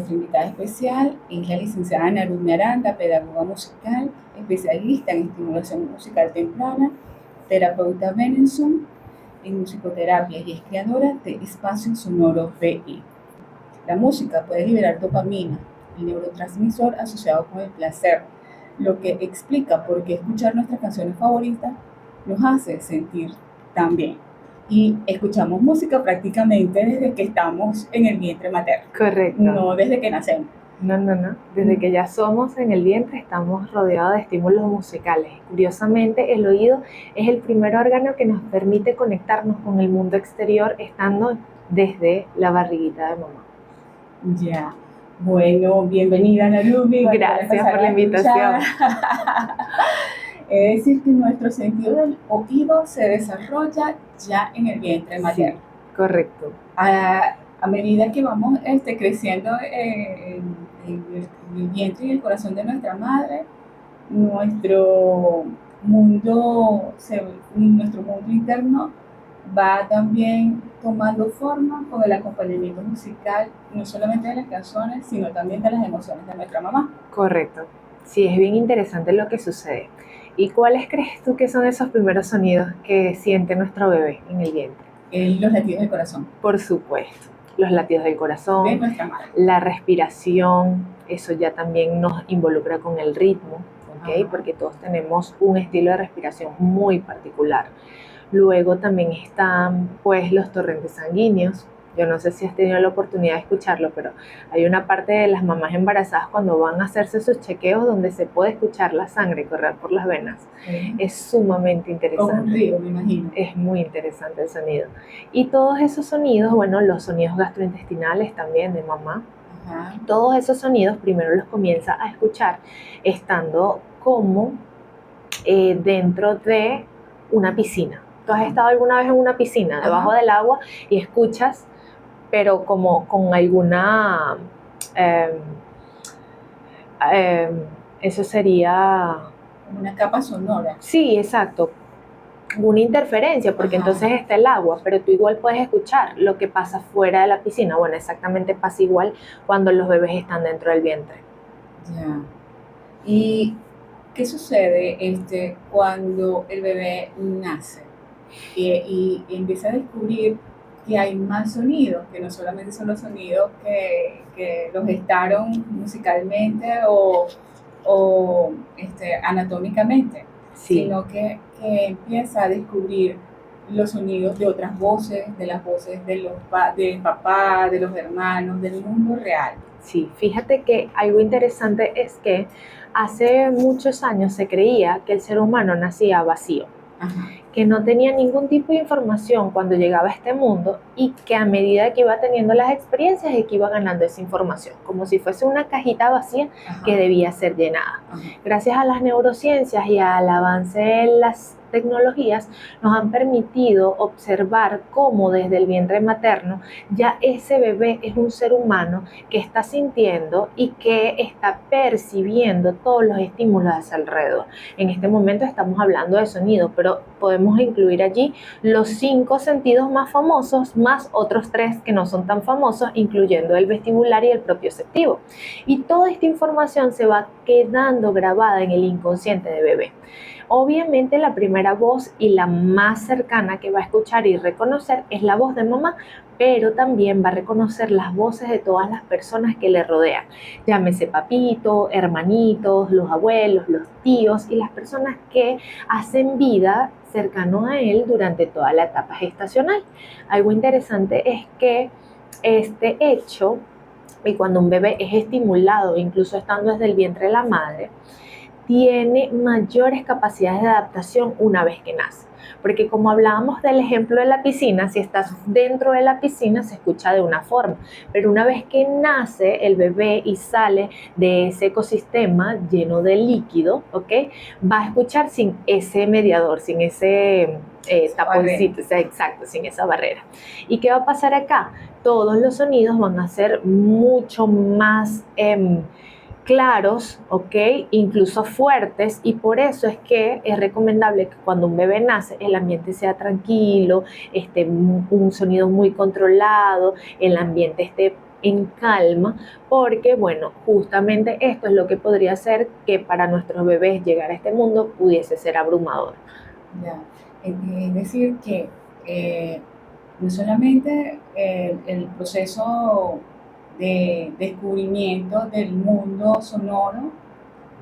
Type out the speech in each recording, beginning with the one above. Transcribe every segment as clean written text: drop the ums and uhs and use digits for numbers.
Nuestra invitada especial es la licenciada Narumi Aranda, pedagoga musical, especialista en estimulación musical temprana, terapeuta Benenson en musicoterapia y es creadora de Espacios Sonoros BI. La música puede liberar dopamina, el neurotransmisor asociado con el placer, lo que explica por qué escuchar nuestras canciones favoritas nos hace sentir tan bien. Y escuchamos música prácticamente desde que estamos en el vientre materno. Correcto. No desde que nacemos. No. Desde que ya somos en el vientre estamos rodeados de estímulos musicales. Curiosamente, el oído es el primer órgano que nos permite conectarnos con el mundo exterior estando desde la barriguita de mamá. Ya. Bueno, bienvenida Narumi. Gracias por la invitación. Es decir, que nuestro sentido del oído se desarrolla ya en el vientre materno. Sí, correcto. A medida que vamos creciendo en el vientre y el corazón de nuestra madre, nuestro mundo interno va también tomando forma con el acompañamiento musical, no solamente de las canciones, sino también de las emociones de nuestra mamá. Correcto. Sí, es bien interesante lo que sucede. ¿Y cuáles crees tú que son esos primeros sonidos que siente nuestro bebé en el vientre? Los latidos del corazón. Por supuesto, los latidos del corazón, de nuestra madre. La respiración, eso ya también nos involucra con el ritmo, ¿okay? Porque todos tenemos un estilo de respiración muy particular. Luego también están pues los torrentes sanguíneos. Yo no sé si has tenido la oportunidad de escucharlo, pero hay una parte de las mamás embarazadas cuando van a hacerse sus chequeos donde se puede escuchar la sangre correr por las venas. Es sumamente interesante. Como un río, me imagino. Es muy interesante el sonido. Y todos esos sonidos, bueno, los sonidos gastrointestinales también de mamá, todos esos sonidos primero los comienza a escuchar estando como dentro de una piscina. ¿Tú has estado alguna vez en una piscina, debajo del agua, y escuchas, pero como con alguna... eso sería... una capa sonora. Sí, exacto. Una interferencia, porque entonces está el agua, pero tú igual puedes escuchar lo que pasa fuera de la piscina. Bueno, exactamente pasa igual cuando los bebés están dentro del vientre. Ya. ¿Y qué sucede cuando el bebé nace y empieza a descubrir que hay más sonidos, que no solamente son los sonidos que los gestaron musicalmente o anatómicamente, sino que empieza a descubrir los sonidos de otras voces, de las voces del papá, de los hermanos, del mundo real? Sí, fíjate que algo interesante es que hace muchos años se creía que el ser humano nacía vacío, que no tenía ningún tipo de información cuando llegaba a este mundo y que a medida que iba teniendo las experiencias es que iba ganando esa información, como si fuese una cajita vacía que debía ser llenada. Gracias a las neurociencias y al avance de las tecnologías nos han permitido observar cómo desde el vientre materno ya ese bebé es un ser humano que está sintiendo y que está percibiendo todos los estímulos a su alrededor. En este momento estamos hablando de sonido, pero podemos incluir allí los 5 sentidos más famosos, más otros 3 que no son tan famosos, incluyendo el vestibular y el propioceptivo. Y toda esta información se va quedando grabada en el inconsciente del bebé. Obviamente la primera voz y la más cercana que va a escuchar y reconocer es la voz de mamá, pero también va a reconocer las voces de todas las personas que le rodean, llámese papito, hermanitos, los abuelos, los tíos y las personas que hacen vida cercano a él durante toda la etapa gestacional. Algo interesante es que este hecho, y cuando un bebé es estimulado, incluso estando desde el vientre de la madre, tiene mayores capacidades de adaptación una vez que nace. Porque como hablábamos del ejemplo de la piscina, si estás dentro de la piscina se escucha de una forma, pero una vez que nace el bebé y sale de ese ecosistema lleno de líquido, ¿okay? Va a escuchar sin ese mediador, sin ese taponcito, exacto, sin esa barrera. ¿Y qué va a pasar acá? Todos los sonidos van a ser mucho más claros, ¿ok? Incluso fuertes, y por eso es que es recomendable que cuando un bebé nace el ambiente sea tranquilo, un sonido muy controlado, el ambiente esté en calma, porque bueno, justamente esto es lo que podría hacer que para nuestros bebés llegar a este mundo pudiese ser abrumador. Ya. Es decir, que no solamente el proceso de descubrimiento del mundo sonoro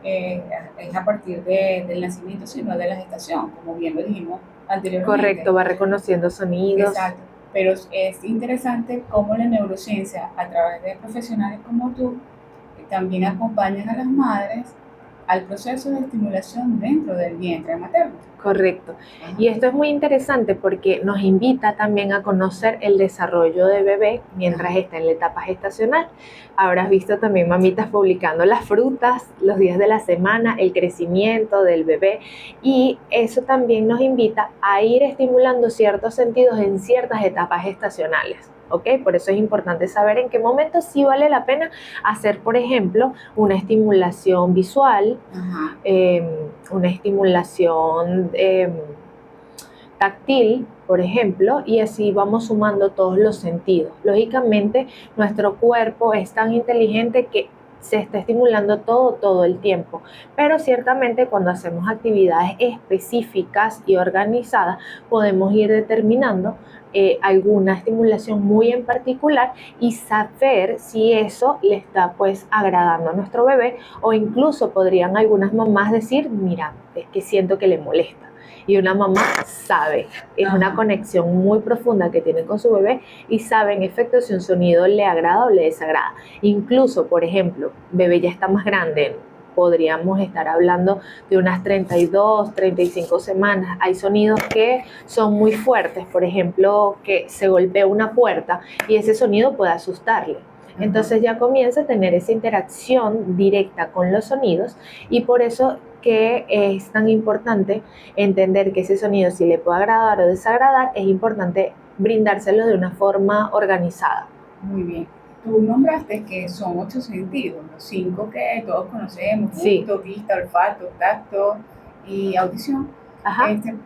eh, es a partir del nacimiento, sino de la gestación, como bien lo dijimos anteriormente. Correcto, va reconociendo sonidos. Exacto. Pero es interesante cómo la neurociencia, a través de profesionales como tú, también acompañan a las madres al proceso de estimulación dentro del vientre materno. Correcto. Ajá. Y esto es muy interesante porque nos invita también a conocer el desarrollo de bebé mientras está en la etapa gestacional. Habrás visto también mamitas publicando las frutas, los días de la semana, el crecimiento del bebé, y eso también nos invita a ir estimulando ciertos sentidos en ciertas etapas gestacionales. ¿Ok? Por eso es importante saber en qué momento sí vale la pena hacer, por ejemplo, una estimulación visual, una estimulación táctil, por ejemplo, y así vamos sumando todos los sentidos. Lógicamente, nuestro cuerpo es tan inteligente que se está estimulando todo el tiempo, pero ciertamente cuando hacemos actividades específicas y organizadas podemos ir determinando alguna estimulación muy en particular y saber si eso le está pues agradando a nuestro bebé, o incluso podrían algunas mamás decir, mira, es que siento que le molesta. Y una mamá sabe, es una conexión muy profunda que tiene con su bebé y sabe en efecto si un sonido le agrada o le desagrada. Incluso, por ejemplo, bebé ya está más grande, podríamos estar hablando de unas 32, 35 semanas. Hay sonidos que son muy fuertes, por ejemplo, que se golpea una puerta y ese sonido puede asustarle. Entonces ya comienza a tener esa interacción directa con los sonidos, y por eso que es tan importante entender que ese sonido, si le puede agradar o desagradar, es importante brindárselo de una forma organizada. Muy bien. Tú nombraste que son 8 sentidos, los 5 que todos conocemos, gusto, vista, olfato, tacto y audición.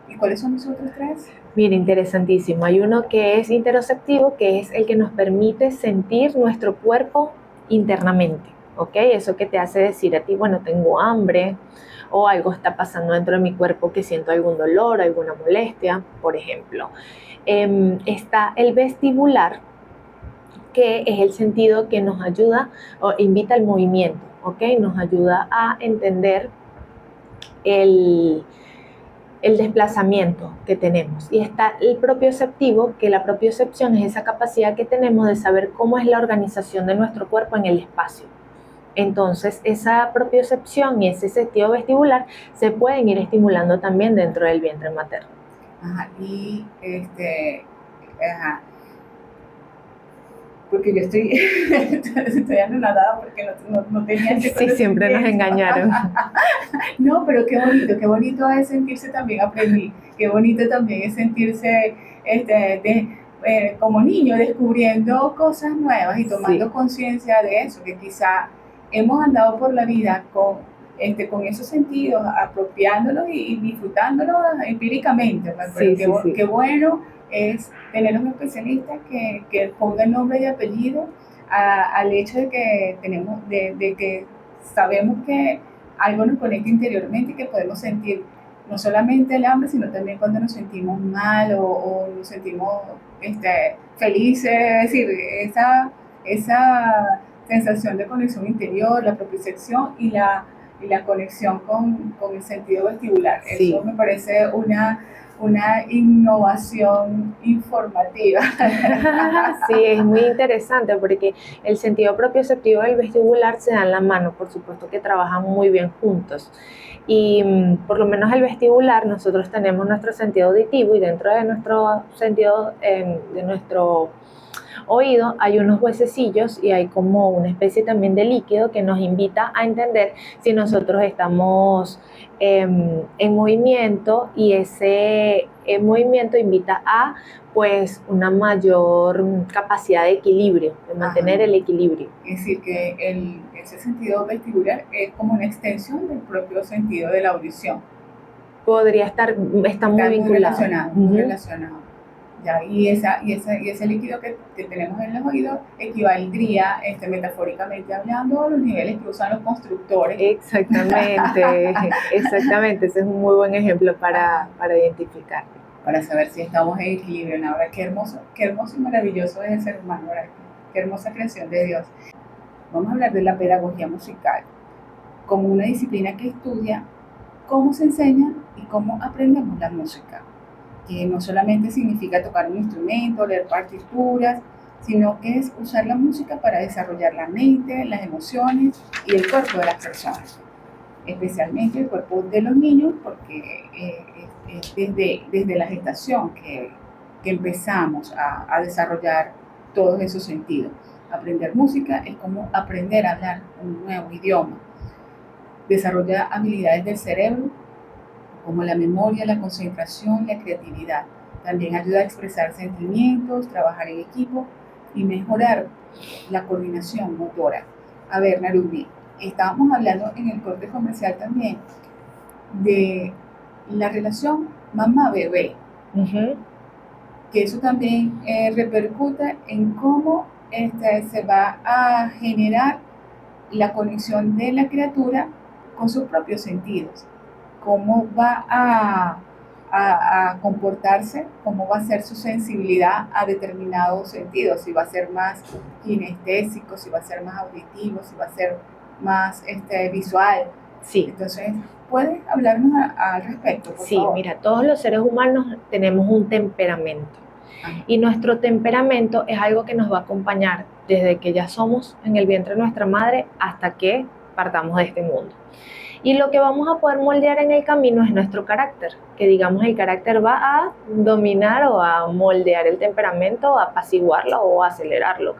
¿Y cuáles son los otros 3? Mira, interesantísimo. Hay uno que es interoceptivo, que es el que nos permite sentir nuestro cuerpo internamente, ¿ok? Eso que te hace decir a ti, bueno, tengo hambre, o algo está pasando dentro de mi cuerpo, que siento algún dolor, alguna molestia, por ejemplo. Está el vestibular, que es el sentido que nos ayuda o invita al movimiento, ¿ok? Nos ayuda a entender el desplazamiento que tenemos. Y está el propioceptivo, que la propiocepción es esa capacidad que tenemos de saber cómo es la organización de nuestro cuerpo en el espacio. Entonces, esa propiocepción y ese sentido vestibular se pueden ir estimulando también dentro del vientre materno. Ajá, porque yo estoy anonadada porque no tenía ese conocimiento. Sí, siempre nos engañaron. No, pero qué bonito es sentirse también, aprendí, qué bonito también es sentirse como niño descubriendo cosas nuevas y tomando conciencia de eso, que quizá hemos andado por la vida con esos sentidos, apropiándolos y disfrutándolos empíricamente, pero qué bueno es tener un especialista que ponga nombre y apellido al hecho de que de que sabemos que algo nos conecta interiormente y que podemos sentir no solamente el hambre, sino también cuando nos sentimos mal o nos sentimos felices, es decir, esa sensación de conexión interior, la propiocepción y la conexión con el sentido vestibular. Sí. Eso me parece una innovación informativa. Sí, es muy interesante porque el sentido propioceptivo y el vestibular se dan la mano, por supuesto que trabajan muy bien juntos. Y por lo menos el vestibular, nosotros tenemos nuestro sentido auditivo, y dentro de nuestro sentido, de nuestro oído, hay unos huesecillos y hay como una especie también de líquido que nos invita a entender si nosotros estamos en movimiento, y ese movimiento invita a pues una mayor capacidad de equilibrio, de mantener el equilibrio. Es decir, que ese sentido vestibular es como una extensión del propio sentido de la audición. Podría está muy vinculado. Muy relacionado. Ya, y ese líquido que tenemos en los oídos equivaldría, metafóricamente hablando, a los niveles que usan los constructores. Exactamente, exactamente. Ese es un muy buen ejemplo para identificar. Para saber si estamos en equilibrio. ¿No? Ahora, qué hermoso y maravilloso es el ser humano, ¿verdad? Qué hermosa creación de Dios. Vamos a hablar de la pedagogía musical como una disciplina que estudia cómo se enseña y cómo aprendemos la música, que no solamente significa tocar un instrumento, leer partituras, sino que es usar la música para desarrollar la mente, las emociones y el cuerpo de las personas, especialmente el cuerpo de los niños, porque es desde la gestación que empezamos a desarrollar todos esos sentidos. Aprender música es como aprender a hablar un nuevo idioma. Desarrolla habilidades del cerebro como la memoria, la concentración, la creatividad. También ayuda a expresar sentimientos, trabajar en equipo y mejorar la coordinación motora. A ver, Narumi, estábamos hablando en el corte comercial también de la relación mamá-bebé, que eso también repercute en cómo se va a generar la conexión de la criatura con sus propios sentidos, cómo va a comportarse, cómo va a ser su sensibilidad a determinados sentidos, si va a ser más kinestésico, si va a ser más auditivo, si va a ser más visual. Sí. Entonces, ¿puedes hablarnos al respecto, por Sí, favor? mira, todos los seres humanos tenemos un temperamento. Y nuestro temperamento es algo que nos va a acompañar desde que ya somos en el vientre de nuestra madre hasta que partamos de este mundo. Y lo que vamos a poder moldear en el camino es nuestro carácter, que digamos el carácter va a dominar o a moldear el temperamento, a apaciguarlo o a acelerarlo,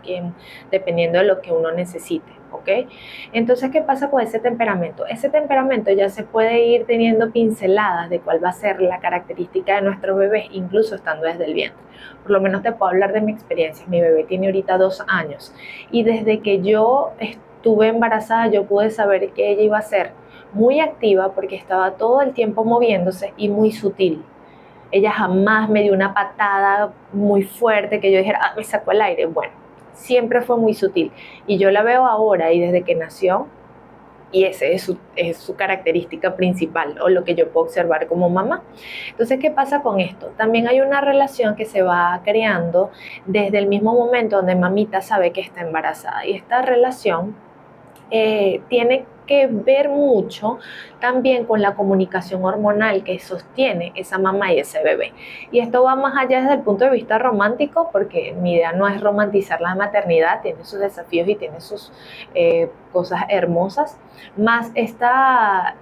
dependiendo de lo que uno necesite, ¿ok? Entonces, ¿qué pasa con ese temperamento? Ese temperamento ya se puede ir teniendo pinceladas de cuál va a ser la característica de nuestros bebés, incluso estando desde el vientre. Por lo menos te puedo hablar de mi experiencia. Mi bebé tiene ahorita 2 años y desde que yo estuve embarazada yo pude saber que ella iba a ser muy activa porque estaba todo el tiempo moviéndose y muy sutil. Ella jamás me dio una patada muy fuerte que yo dijera, me sacó el aire. Bueno, siempre fue muy sutil. Y yo la veo ahora y desde que nació, y esa es su característica principal o lo que yo puedo observar como mamá. Entonces, ¿qué pasa con esto? También hay una relación que se va creando desde el mismo momento donde mamita sabe que está embarazada. Y esta relación tiene que ver mucho también con la comunicación hormonal que sostiene esa mamá y ese bebé. Y esto va más allá desde el punto de vista romántico, porque mi idea no es romantizar la maternidad, tiene sus desafíos y tiene sus cosas hermosas, más esta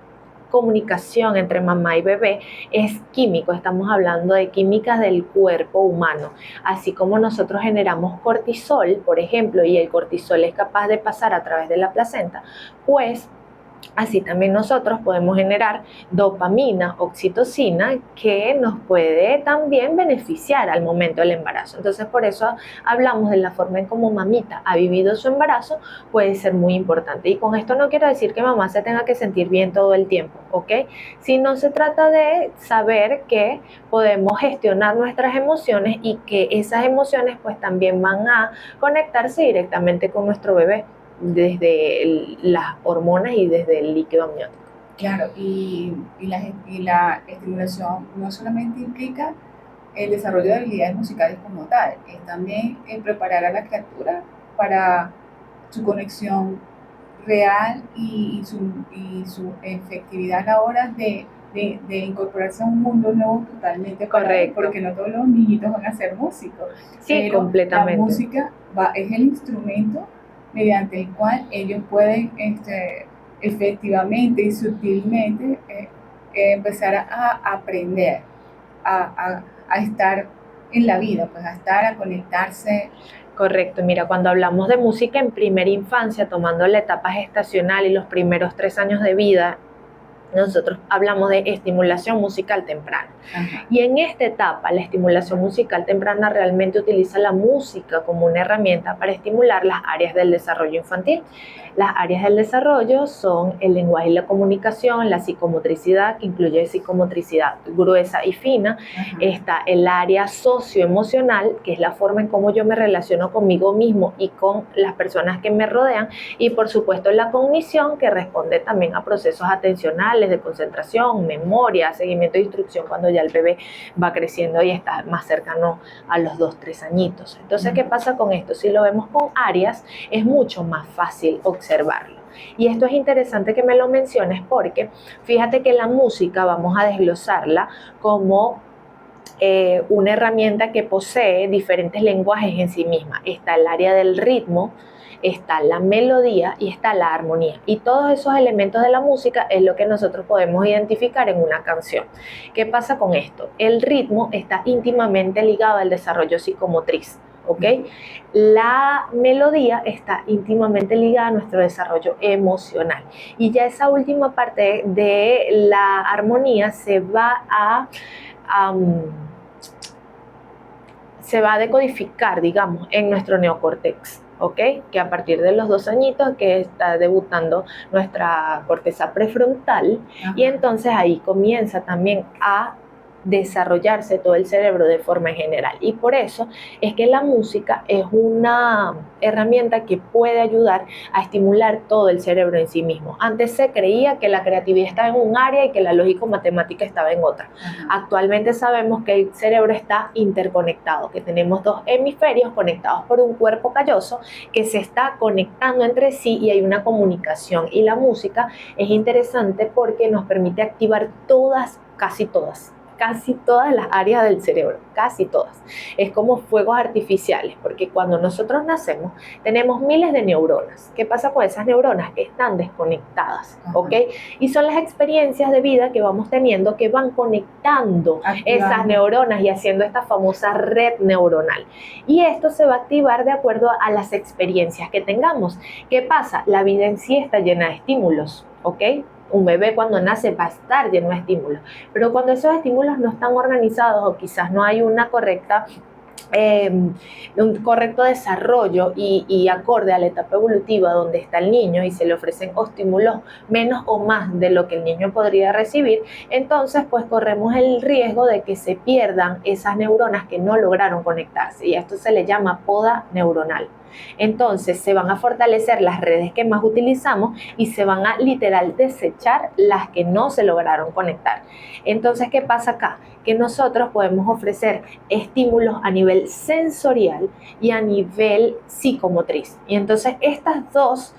comunicación entre mamá y bebé es químico, estamos hablando de químicas del cuerpo humano, así como nosotros generamos cortisol, por ejemplo, y el cortisol es capaz de pasar a través de la placenta, pues así también nosotros podemos generar dopamina, oxitocina, que nos puede también beneficiar al momento del embarazo. Entonces, por eso hablamos de la forma en cómo mamita ha vivido su embarazo, puede ser muy importante. Y con esto no quiero decir que mamá se tenga que sentir bien todo el tiempo, ¿ok? Sino se trata de saber que podemos gestionar nuestras emociones y que esas emociones pues también van a conectarse directamente con nuestro bebé desde las hormonas y desde el líquido amniótico. Claro, la estimulación no solamente implica el desarrollo de habilidades musicales como tal, es también preparar a la criatura para su conexión real y su efectividad a la hora de incorporarse a un mundo nuevo totalmente. Correcto. Porque no todos los niñitos van a ser músicos. Sí, pero completamente. La música es el instrumento mediante el cual ellos pueden efectivamente y sutilmente empezar a aprender, a estar en la vida, pues a conectarse. Correcto, mira, cuando hablamos de música en primera infancia, tomando la etapa gestacional y los primeros 3 años de vida, nosotros hablamos de estimulación musical temprana. Ajá. Y en esta etapa, la estimulación musical temprana realmente utiliza la música como una herramienta para estimular las áreas del desarrollo infantil. Las áreas del desarrollo son el lenguaje y la comunicación, la psicomotricidad, que incluye psicomotricidad gruesa y fina. Ajá. Está el área socioemocional, que es la forma en cómo yo me relaciono conmigo mismo y con las personas que me rodean. Y por supuesto la cognición, que responde también a procesos atencionales, de concentración, memoria, seguimiento de instrucción cuando ya el bebé va creciendo y está más cercano a los 2-3 añitos. Entonces, ¿qué pasa con esto? Si lo vemos con áreas, es mucho más fácil observarlo. Y esto es interesante que me lo menciones porque fíjate que la música vamos a desglosarla como una herramienta que posee diferentes lenguajes en sí misma. Está el área del ritmo, está la melodía y está la armonía. Y todos esos elementos de la música es lo que nosotros podemos identificar en una canción. ¿Qué pasa con esto? El ritmo está íntimamente ligado al desarrollo psicomotriz. ¿Ok? La melodía está íntimamente ligada a nuestro desarrollo emocional. Y ya esa última parte de la armonía se va a decodificar, digamos, en nuestro neocórtex, ¿ok? Que a partir de los 2 añitos que está debutando nuestra corteza prefrontal. Ajá. Y entonces ahí comienza también a desarrollarse todo el cerebro de forma general. Y por eso es que la música es una herramienta que puede ayudar a estimular todo el cerebro en sí mismo. Antes se creía que la creatividad estaba en un área y que la lógico-matemática estaba en otra. Actualmente sabemos que el cerebro está interconectado, que tenemos 2 hemisferios conectados por un cuerpo calloso que se está conectando entre sí y hay una comunicación. Y la música es interesante porque nos permite activar casi todas las áreas del cerebro, casi todas. Es como fuegos artificiales, porque cuando nosotros nacemos tenemos miles de neuronas. ¿Qué pasa con esas neuronas? Que están desconectadas, ¿ok? Y son las experiencias de vida que vamos teniendo que van conectando esas neuronas y haciendo esta famosa red neuronal. Y esto se va a activar de acuerdo a las experiencias que tengamos. ¿Qué pasa? La vida en sí está llena de estímulos, ¿ok? Un bebé cuando nace va a estar lleno de estímulos, pero cuando esos estímulos no están organizados o quizás no hay un correcto desarrollo y acorde a la etapa evolutiva donde está el niño y se le ofrecen estímulos menos o más de lo que el niño podría recibir, entonces pues corremos el riesgo de que se pierdan esas neuronas que no lograron conectarse, y a esto se le llama poda neuronal. Entonces se van a fortalecer las redes que más utilizamos y se van a literal desechar las que no se lograron conectar. Entonces, ¿qué pasa acá? Que nosotros podemos ofrecer estímulos a nivel sensorial y a nivel psicomotriz. Y entonces estas dos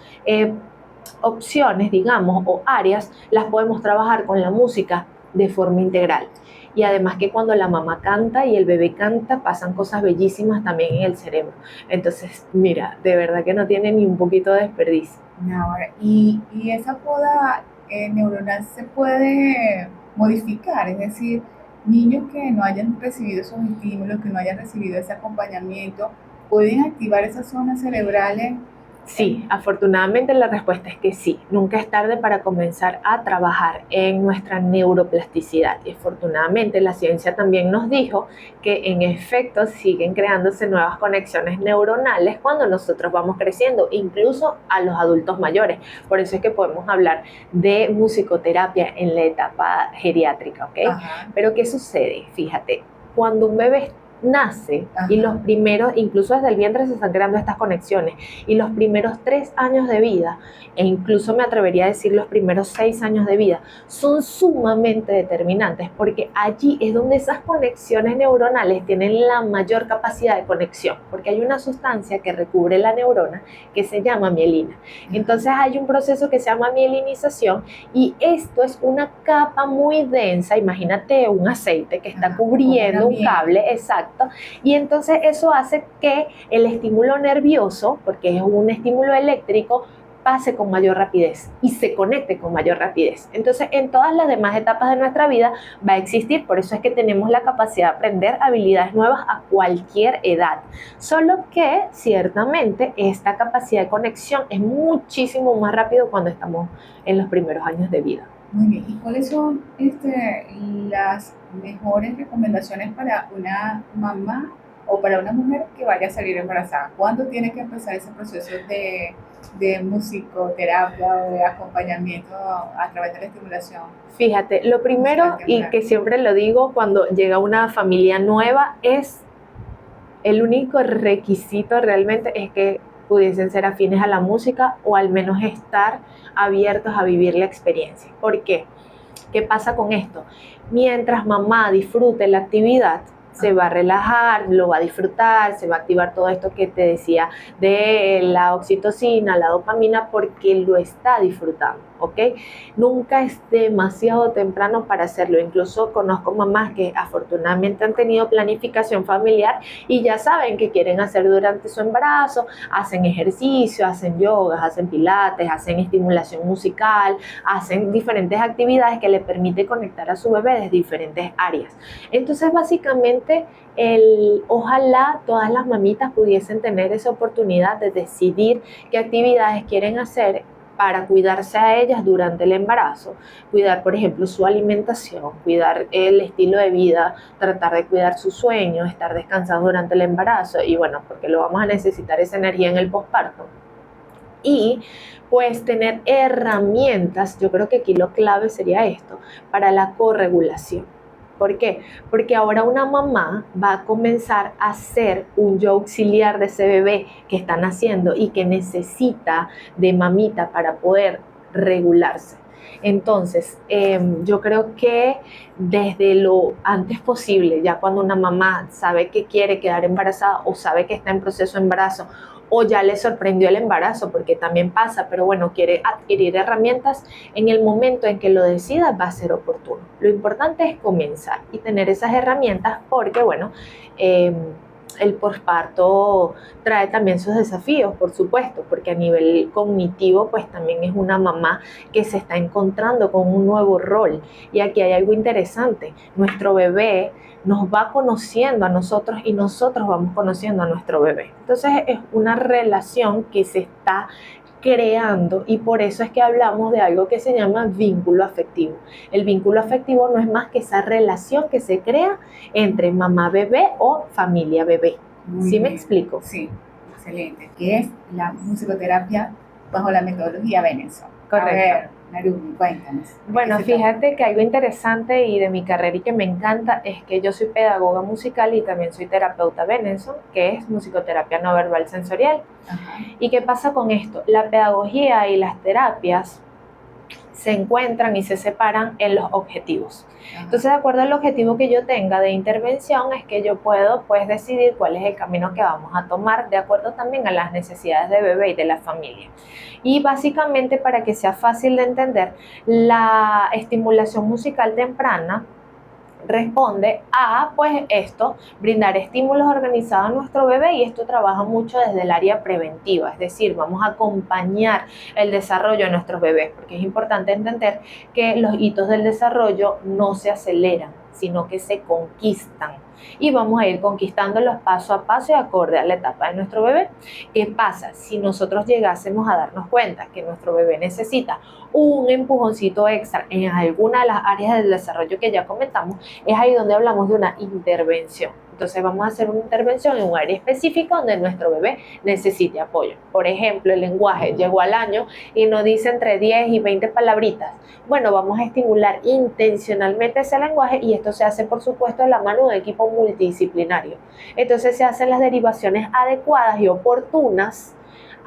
opciones, digamos, o áreas, las podemos trabajar con la música de forma integral. Y además que cuando la mamá canta y el bebé canta, pasan cosas bellísimas también en el cerebro. Entonces, mira, de verdad que no tiene ni un poquito de desperdicio. No, y esa poda neuronal se puede modificar, es decir, niños que no hayan recibido esos estímulos, que no hayan recibido ese acompañamiento, ¿pueden activar esas zonas cerebrales? Sí, afortunadamente la respuesta es que sí. Nunca es tarde para comenzar a trabajar en nuestra neuroplasticidad. Y afortunadamente la ciencia también nos dijo que en efecto siguen creándose nuevas conexiones neuronales cuando nosotros vamos creciendo, incluso a los adultos mayores. Por eso es que podemos hablar de musicoterapia en la etapa geriátrica, ¿ok? Ajá. Pero ¿qué sucede? Fíjate, cuando un bebé nace, ajá, y los primeros, incluso desde el vientre se están creando estas conexiones, y los primeros 3 años de vida, e incluso me atrevería a decir los primeros 6 años de vida, son sumamente determinantes, porque allí es donde esas conexiones neuronales tienen la mayor capacidad de conexión, porque hay una sustancia que recubre la neurona que se llama mielina. Entonces hay un proceso que se llama mielinización, y esto es una capa muy densa, imagínate un aceite que está cubriendo un cable, exacto. Y entonces eso hace que el estímulo nervioso, porque es un estímulo eléctrico, pase con mayor rapidez y se conecte con mayor rapidez. Entonces, en todas las demás etapas de nuestra vida va a existir, por eso es que tenemos la capacidad de aprender habilidades nuevas a cualquier edad. Solo que, ciertamente, esta capacidad de conexión es muchísimo más rápido cuando estamos en los primeros años de vida. Muy bien. ¿Y cuáles son las mejores recomendaciones para una mamá o para una mujer que vaya a salir embarazada? ¿Cuándo tiene que empezar ese proceso de musicoterapia o de acompañamiento a través de la estimulación Fíjate, lo musical primero, y temprana? que siempre lo digo cuando llega una familia nueva, es el único requisito realmente es que pudiesen ser afines a la música o al menos estar abiertos a vivir la experiencia. ¿Por qué? ¿Qué pasa con esto? Mientras mamá disfrute la actividad, se va a Ajá. relajar, lo va a disfrutar, se va a activar todo esto que te decía de la oxitocina, la dopamina, porque lo está disfrutando, ¿ok? Nunca es demasiado temprano para hacerlo. Incluso conozco mamás que afortunadamente han tenido planificación familiar y ya saben qué quieren hacer durante su embarazo, hacen ejercicio, hacen yoga, hacen pilates, hacen estimulación musical, hacen diferentes actividades que le permiten conectar a su bebé desde diferentes áreas. Entonces, básicamente, ojalá todas las mamitas pudiesen tener esa oportunidad de decidir qué actividades quieren hacer para cuidarse a ellas durante el embarazo, cuidar, por ejemplo, su alimentación, cuidar el estilo de vida, tratar de cuidar su sueño, estar descansados durante el embarazo y bueno, porque lo vamos a necesitar esa energía en el posparto. Y pues tener herramientas, yo creo que aquí lo clave sería esto, para la corregulación. ¿Por qué? Porque ahora una mamá va a comenzar a ser un yo auxiliar de ese bebé que está naciendo y que necesita de mamita para poder regularse. Entonces, yo creo que desde lo antes posible, ya cuando una mamá sabe que quiere quedar embarazada o sabe que está en proceso de embarazo o ya le sorprendió el embarazo, porque también pasa, pero bueno, quiere adquirir herramientas, en el momento en que lo decida va a ser oportuno. Lo importante es comenzar y tener esas herramientas porque, bueno, eh, el posparto trae también sus desafíos, por supuesto, porque a nivel cognitivo, pues también es una mamá que se está encontrando con un nuevo rol. Y aquí hay algo interesante, nuestro bebé nos va conociendo a nosotros y nosotros vamos conociendo a nuestro bebé. Entonces es una relación que se está creando y por eso es que hablamos de algo que se llama vínculo afectivo. El vínculo afectivo no es más que esa relación que se crea entre mamá bebé o familia bebé. Muy ¿Sí me bien. explico? Sí, excelente. Que es la musicoterapia bajo la metodología Benenson. A Correcto. ver, Narumi, cuéntanos. ¿De qué Bueno, se trata? fíjate que algo interesante y de mi carrera y que me encanta es que yo soy pedagoga musical y también soy terapeuta Benenson, que es musicoterapia no verbal sensorial. Ajá. ¿Y qué pasa con esto? La pedagogía y las terapias se encuentran y se separan en los objetivos. Entonces, de acuerdo al objetivo que yo tenga de intervención, es que yo puedo pues decidir cuál es el camino que vamos a tomar, de acuerdo también a las necesidades de bebé y de la familia. Y básicamente, para que sea fácil de entender, la estimulación musical temprana responde a, pues esto, brindar estímulos organizados a nuestro bebé y esto trabaja mucho desde el área preventiva, es decir, vamos a acompañar el desarrollo de nuestros bebés, porque es importante entender que los hitos del desarrollo no se aceleran, sino que se conquistan y vamos a ir conquistándolos paso a paso y acorde a la etapa de nuestro bebé. ¿Qué pasa? Si nosotros llegásemos a darnos cuenta que nuestro bebé necesita un empujoncito extra en alguna de las áreas del desarrollo que ya comentamos, es ahí donde hablamos de una intervención. Entonces vamos a hacer una intervención en un área específica donde nuestro bebé necesite apoyo. Por ejemplo, el lenguaje llegó al año y nos dice entre 10 y 20 palabritas. Bueno, vamos a estimular intencionalmente ese lenguaje y esto se hace, por supuesto, de la mano de un equipo multidisciplinario. Entonces se hacen las derivaciones adecuadas y oportunas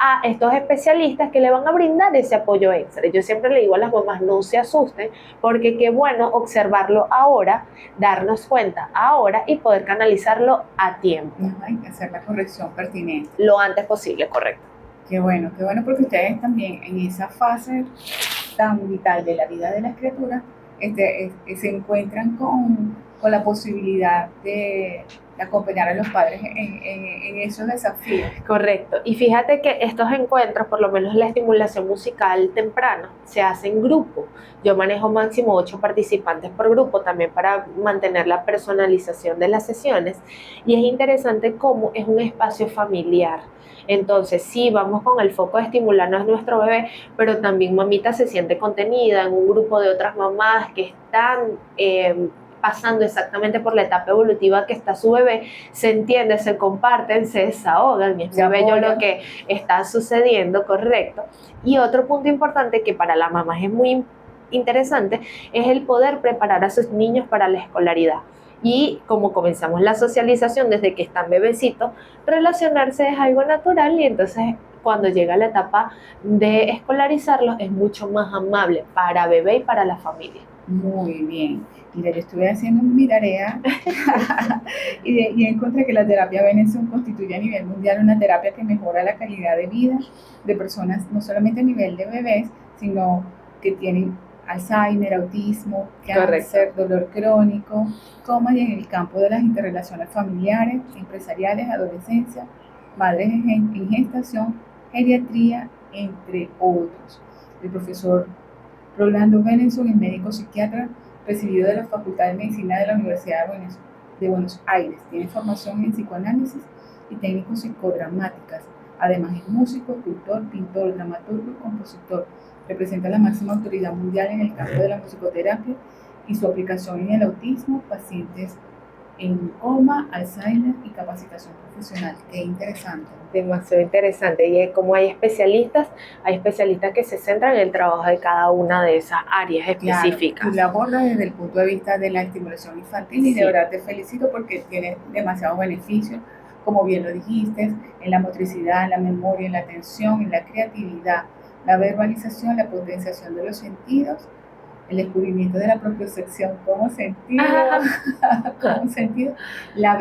a estos especialistas que le van a brindar ese apoyo extra. Yo siempre le digo a las mamás, no se asusten, porque qué bueno observarlo ahora, darnos cuenta ahora y poder canalizarlo a tiempo. No, hay que hacer la corrección pertinente. Lo antes posible, correcto. Qué bueno porque ustedes también en esa fase tan vital de la vida de las criaturas se encuentran con la posibilidad de acompañar a los padres en esos desafíos. Correcto. Y fíjate que estos encuentros, por lo menos la estimulación musical temprana, se hace en grupo. Yo manejo máximo 8 participantes por grupo también para mantener la personalización de las sesiones. Y es interesante cómo es un espacio familiar. Entonces, sí, vamos con el foco de estimularnos a nuestro bebé, pero también mamita se siente contenida en un grupo de otras mamás que están pasando exactamente por la etapa evolutiva que está su bebé, se entiende, se comparten, se desahogan, y es muy bello lo que está sucediendo, correcto. Y otro punto importante que para la mamá es muy interesante es el poder preparar a sus niños para la escolaridad. Y como comenzamos la socialización desde que están bebecitos, relacionarse es algo natural, y entonces cuando llega la etapa de escolarizarlos es mucho más amable para bebé y para la familia. Muy bien. Mira, yo estuve haciendo mi tarea y encontré que la terapia Benenson constituye a nivel mundial una terapia que mejora la calidad de vida de personas, no solamente a nivel de bebés, sino que tienen Alzheimer, autismo, cáncer, dolor crónico, coma, y en el campo de las interrelaciones familiares, empresariales, adolescencia, madres en gestación, geriatría, entre otros. El profesor Rolando Benenson es médico psiquiatra recibido de la Facultad de Medicina de la Universidad de Buenos Aires. Tiene formación en psicoanálisis y técnicas psicodramáticas. Además es músico, escultor, pintor, dramaturgo y compositor. Representa la máxima autoridad mundial en el campo de la musicoterapia y su aplicación en el autismo, pacientes en coma, Alzheimer y capacitación profesional. Qué interesante. Demasiado interesante. Y como hay especialistas que se centran en el trabajo de cada una de esas áreas específicas. Claro, tú la abordas desde el punto de vista de la estimulación infantil, y de verdad te felicito porque tiene demasiados beneficios, como bien lo dijiste, en la motricidad, en la memoria, en la atención, en la creatividad, la verbalización, la potenciación de los sentidos, el descubrimiento de la propiocepción como sentido, la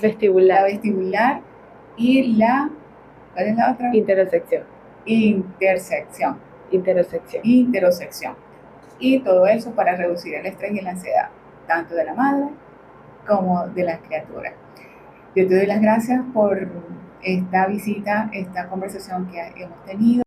vestibular y ¿cuál es la otra? Intersección. Y todo eso para reducir el estrés y la ansiedad, tanto de la madre como de las criaturas. Yo te doy las gracias por esta visita, esta conversación que hemos tenido.